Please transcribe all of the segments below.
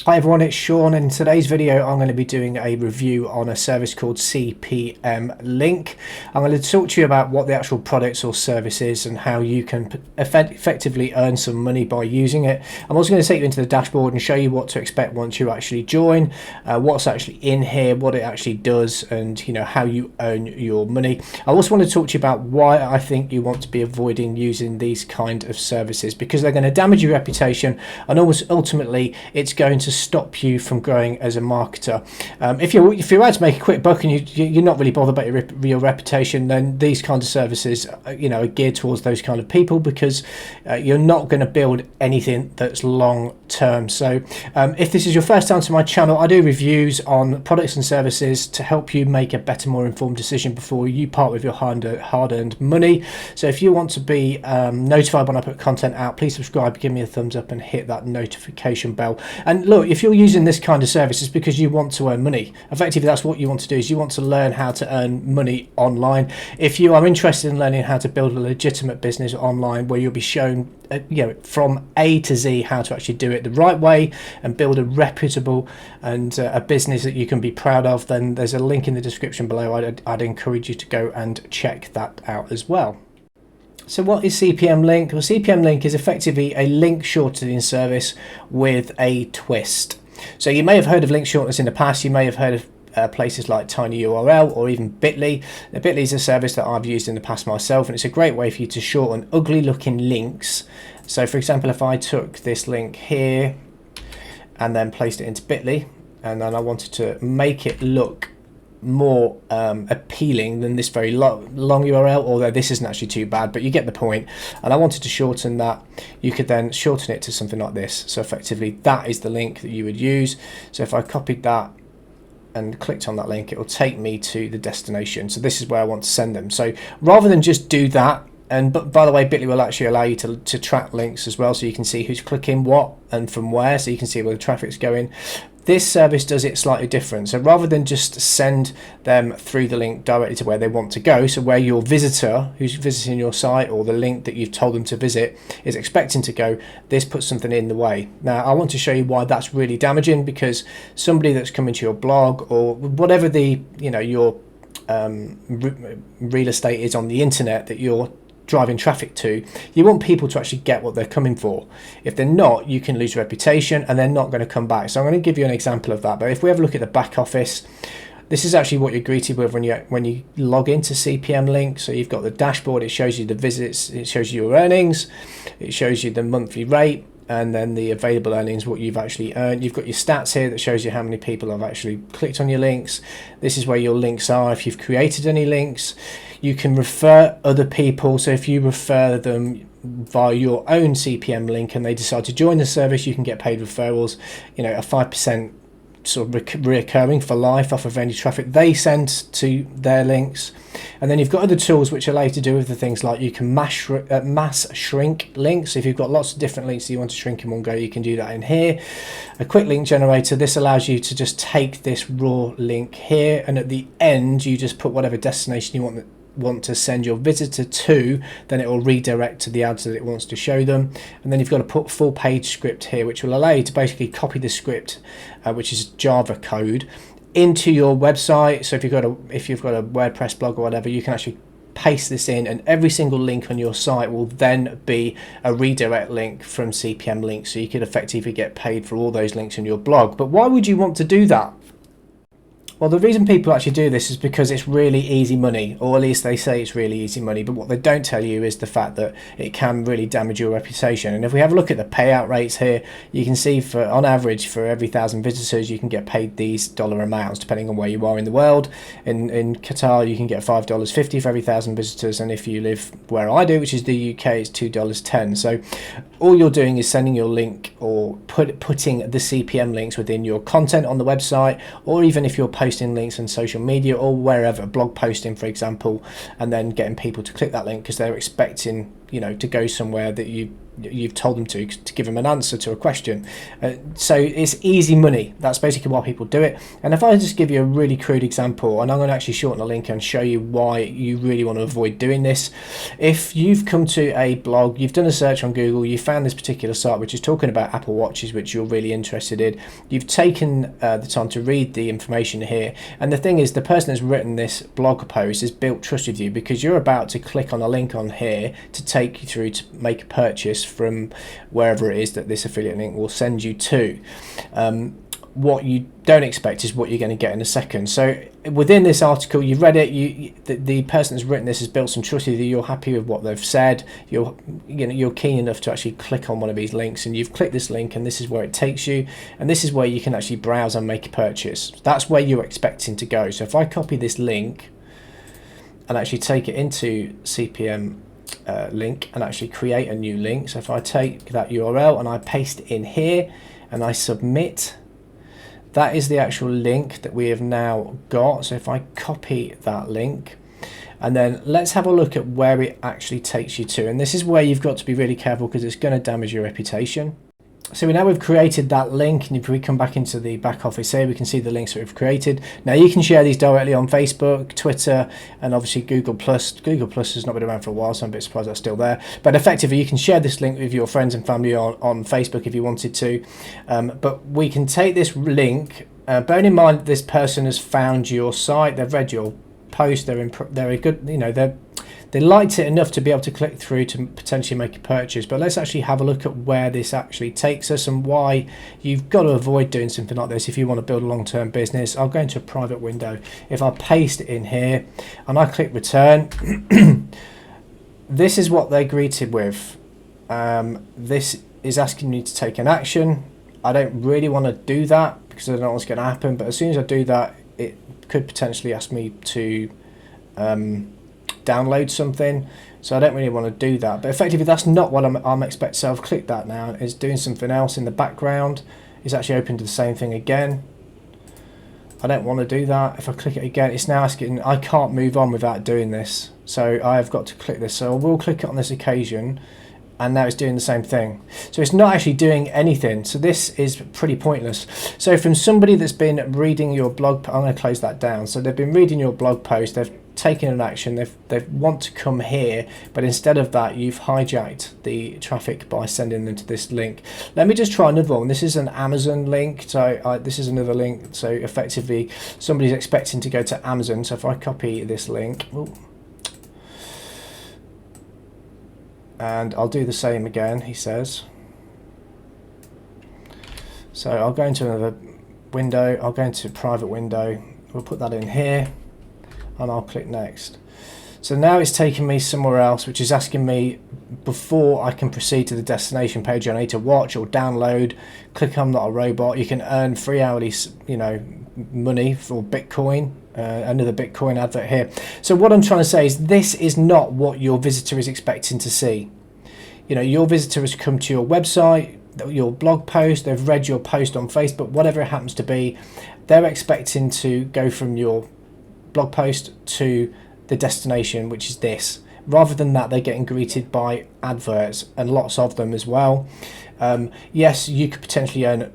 Hi everyone, it's Sean, and in today's video I'm going to be doing a review on a service called Cpm Link. I'm going to talk to you about what the actual products or service is and how you can effectively earn some money by using it. I'm also going to take you into the dashboard and show you what to expect once you actually join, what's actually in here, what it actually does, and how you earn your money. I also want to talk to you about why I think you want to be avoiding using these kind of services, because they're going to damage your reputation and almost ultimately it's going to stop you from growing as a marketer. If you're out to make a quick buck and you're not really bothered about your reputation, then these kinds of services are geared towards those kind of people, because you're not going to build anything that's long term. So if this is your first time to my channel, I do reviews on products and services to help you make a better, more informed decision before you part with your hard-earned money. So if you want to be notified when I put content out, please subscribe, give me a thumbs up and hit that notification bell. And look, if you're using this kind of service, it's because you want to earn money. Effectively, that's what you want to do, is you want to learn how to earn money online. If you are interested in learning how to build a legitimate business online, where you'll be shown from A to Z how to actually do it the right way and build a reputable and a business that you can be proud of, then there's a link in the description below. I'd encourage you to go and check that out as well. So what is Cpm Link? Well, Cpm Link is effectively a link shortening service with a twist. So you may have heard of link shorteners in the past. You may have heard of places like TinyURL or even Bitly. Now, Bitly is a service that I've used in the past myself, and it's a great way for you to shorten ugly looking links. So for example, if I took this link here and then placed it into Bitly, and then I wanted to make it look more appealing than this very long URL, although this isn't actually too bad, but you get the point, and I wanted to shorten that, you could then shorten it to something like this. So effectively that is the link that you would use. So if I copied that and clicked on that link, it will take me to the destination. So this is where I want to send them. So rather than just do that, and but by the way, Bitly will actually allow you to track links as well, so you can see who's clicking what and from where, so you can see where the traffic's going. This service does it slightly different. So rather than just send them through the link directly to where they want to go, so where your visitor who's visiting your site or the link that you've told them to visit is expecting to go, this puts something in the way. Now I want to show you why that's really damaging, because somebody that's coming to your blog or whatever the your real estate is on the internet that you're driving traffic to, you want people to actually get what they're coming for. If they're not, you can lose reputation and they're not going to come back. So I'm going to give you an example of that. But if we have a look at the back office, this is actually what you're greeted with when you log into Cpm Link. So you've got the dashboard, it shows you the visits, it shows you your earnings, it shows you the monthly rate, and then the available earnings, what you've actually earned. You've got your stats here that shows you how many people have actually clicked on your links. This is where your links are, if you've created any links. You can refer other people, so if you refer them via your own Cpm link and they decide to join the service, you can get paid referrals, a 5% sort of reoccurring for life off of any traffic they send to their links. And then you've got other tools which allow you to do with the things like you can mass shrink links. So if you've got lots of different links that you want to shrink in one go, you can do that in here. A quick link generator, this allows you to just take this raw link here, and at the end you just put whatever destination you want to send your visitor to, then it will redirect to the ads that it wants to show them. And then you've got to put full page script here, which will allow you to basically copy the script, which is Java code, into your website. So if you've got a WordPress blog or whatever, you can actually paste this in, and every single link on your site will then be a redirect link from Cpm Link, so you could effectively get paid for all those links on your blog. But why would you want to do that? Well, the reason people actually do this is because it's really easy money, or at least they say it's really easy money, but what they don't tell you is the fact that it can really damage your reputation. And if we have a look at the payout rates here, you can see on average for every 1,000 visitors you can get paid these dollar amounts depending on where you are in the world. In Qatar you can get $5.50 for every 1,000 visitors, and if you live where I do, which is the UK, it's $2.10. So all you're doing is sending your link or putting the Cpm links within your content on the website, or even if you're posting links on social media or wherever, blog posting for example, and then getting people to click that link because they're expecting to go somewhere that you've told them to give them an answer to a question. So it's easy money. That's basically why people do it. And if I just give you a really crude example, and I'm going to actually shorten the link and show you why you really want to avoid doing this. If you've come to a blog, you've done a search on Google, you found this particular site which is talking about Apple Watches, which you're really interested in, you've taken the time to read the information here, and the thing is, the person that's written this blog post has built trust with you, because you're about to click on a link on here to take you through to make a purchase from wherever it is that this affiliate link will send you to. What you don't expect is what you're going to get in a second. So within this article, you've read it, the person that's written this has built some trust with you, you're happy with what they've said, you're keen enough to actually click on one of these links, and you've clicked this link, and this is where it takes you, and this is where you can actually browse and make a purchase. That's where you're expecting to go. So if I copy this link and actually take it into CPM Link and actually create a new link, so if I take that URL and I paste it in here and I submit, that is the actual link that we have now got. So if I copy that link, and then let's have a look at where it actually takes you to, and this is where you've got to be really careful, because it's going to damage your reputation. So now we've created that link, and if we come back into the back office here, we can see the links that we've created. Now you can share these directly on Facebook, Twitter, and obviously Google+. Google+ has not been around for a while, so I'm a bit surprised that's still there. But effectively, you can share this link with your friends and family on Facebook if you wanted to. But we can take this link, bearing in mind that this person has found your site, they've read your post, they're a good, they liked it enough to be able to click through to potentially make a purchase. But let's actually have a look at where this actually takes us and why you've got to avoid doing something like this if you want to build a long-term business. I'll go into a private window. If I paste it in here and I click return, this is what they're greeted with. This is asking me to take an action. I don't really want to do that because I don't know what's going to happen. But as soon as I do that, it could potentially ask me to download something, so I don't really want to do that. But effectively, that's not what I'm expecting. So I've clicked that now. It's doing something else in the background. It's actually open to the same thing again. I don't want to do that. If I click it again, it's now asking, I can't move on without doing this, so I have got to click this. So I will click it on this occasion, and now it's doing the same thing. So it's not actually doing anything. So this is pretty pointless. So from somebody that's been reading your blog, I'm going to close that down. So they've been reading your blog post, they've taken an action, they want to come here, but instead of that, you've hijacked the traffic by sending them to this link. Let me just try another one. This is an Amazon link, so this is another link. So effectively, somebody's expecting to go to Amazon. So if I copy this link, and I'll do the same again, he says. So I'll go into another window, I'll go into a private window, we'll put that in here, and I'll click next. So now it's taking me somewhere else, which is asking me, before I can proceed to the destination page, I need to watch or download. Click I'm not a robot. You can earn free hourly, money for Bitcoin. Another Bitcoin advert here. So what I'm trying to say is, this is not what your visitor is expecting to see. Your visitor has come to your website, your blog post, they've read your post on Facebook, whatever it happens to be. They're expecting to go from your blog post to the destination, which is this. Rather than that, they're getting greeted by adverts, and lots of them as well. Yes, you could potentially earn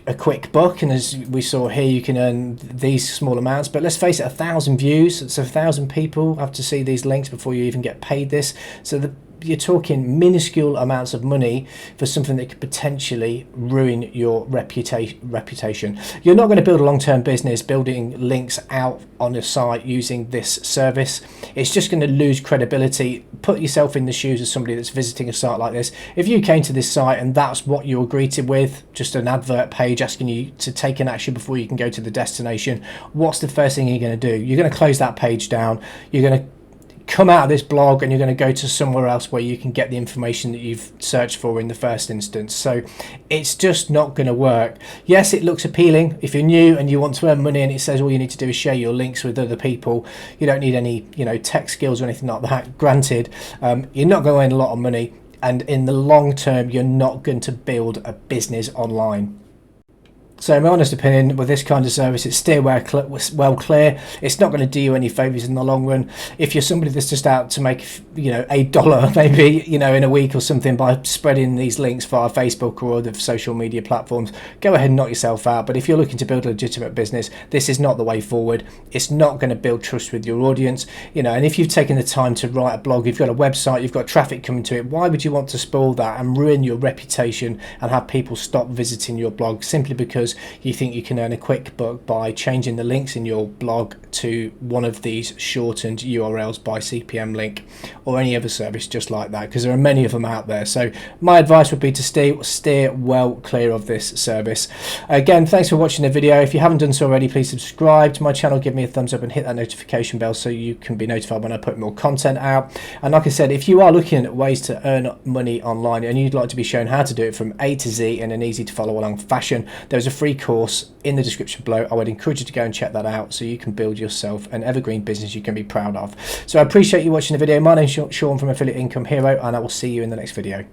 a quick buck, and as we saw here, you can earn these small amounts, but let's face it, 1,000 views, so 1,000 people have to see these links before you even get paid this. So you're talking minuscule amounts of money for something that could potentially ruin your reputation. You're not going to build a long-term business building links out on a site using this service. It's just going to lose credibility. Put yourself in the shoes of somebody that's visiting a site like this. If you came to this site and that's what you were greeted with, just an advert page asking you to take an action before you can go to the destination, what's the first thing you're going to do? You're going to close that page down. You're going to come out of this blog and you're going to go to somewhere else where you can get the information that you've searched for in the first instance. So it's just not going to work. Yes, it looks appealing if you're new and you want to earn money, and it says all you need to do is share your links with other people. You don't need any tech skills or anything like that. Granted, you're not going to earn a lot of money, and in the long term you're not going to build a business online. So my honest opinion with this kind of service, it's steer well clear. It's not going to do you any favors in the long run. If you're somebody that's just out to make, you know, $8 maybe, you know, in a week or something by spreading these links via Facebook or other social media platforms, go ahead and knock yourself out. But if you're looking to build a legitimate business, this is not the way forward. It's not going to build trust with your audience, you know. And if you've taken the time to write a blog, you've got a website, you've got traffic coming to it, why would you want to spoil that and ruin your reputation and have people stop visiting your blog simply because you think you can earn a quick buck by changing the links in your blog to one of these shortened URLs by CPM Link or any other service just like that, because there are many of them out there. So my advice would be to steer well clear of this service. Again, thanks for watching the video. If you haven't done so already, please subscribe to my channel, give me a thumbs up and hit that notification bell so you can be notified when I put more content out. And like I said, if you are looking at ways to earn money online and you'd like to be shown how to do it from A to Z in an easy to follow along fashion, there's a free course in the description below. I would encourage you to go and check that out so you can build yourself an evergreen business you can be proud of. So I appreciate you watching the video. My name's Sean from Affiliate Income Hero, and I will see you in the next video.